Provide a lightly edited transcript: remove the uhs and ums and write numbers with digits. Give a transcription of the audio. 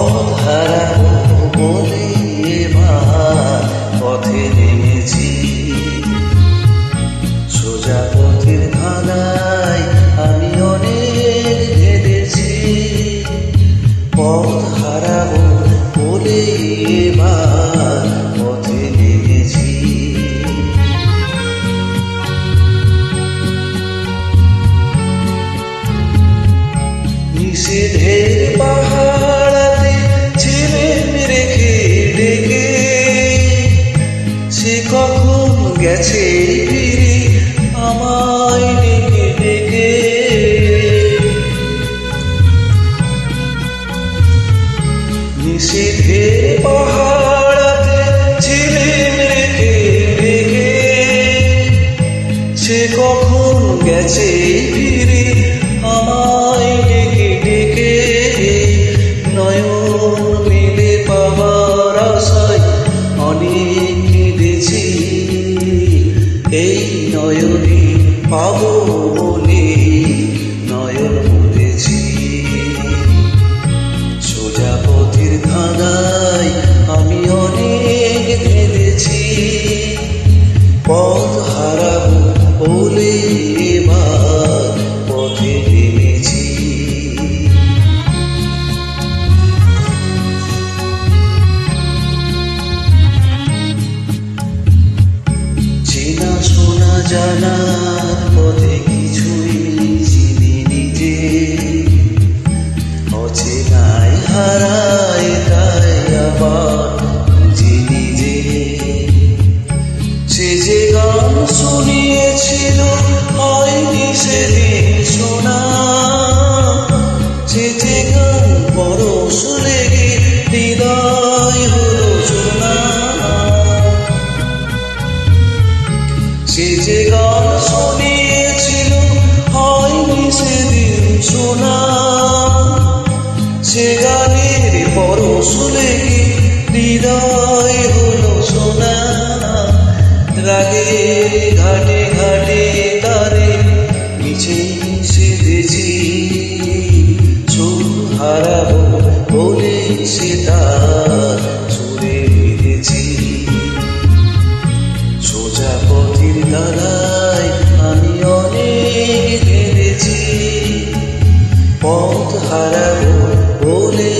পথ হারাবো বলে এবার পথে নেমেছি। সোজা পথের ধাঁধায় আমি অনেক কেঁদেছি। পথ হারাবো বলে এবার পথে নেমেছি। নিষেধের পাহাড়াতে ছেলে রেখে ডেকে সে কখন গেছে ফিরে আমায় ডেকে ডেকে। নিষেধের পাহাড়াতে ছেলে রেখে ডেকে সে কখন গেছে ফিরে আমায় ডেকে ডেকে। নয়ন মেলে পাবার আশায় অনেক কেঁদেছি। এই নয়নে পাবো বলে নয়ন মুড়েছি। সোজা পথের ধাঁধায় আমি অনেক কেঁদেছি। পথ হারাবো বলে এবার পথে নেমেছি। চেনা শোনা জানা পথে কিছুই চিনি নিজে। অচেনায় হারায় তাই আবার বুঝি নিজে। সে যে গান শুনিয়েছিল হয়নি সেদিন শোনা। সে যে গান পরশ লেগে হৃদয় হলো শোনা। সে যে গান শুনিয়েছিল হয়নি সেদিন শোনা। সে গানের পরশ লেগে হৃদয় হলো শোনা। রাগের ঘাটে ঘাটে তারে মিছেই সেধেছি। সুর হারাবো বলে সে তার সুরে বেঁধেছি। সোজা পথের ধাঁধায় আমি অনেক কেঁদেছি। পথ হারাবো বলে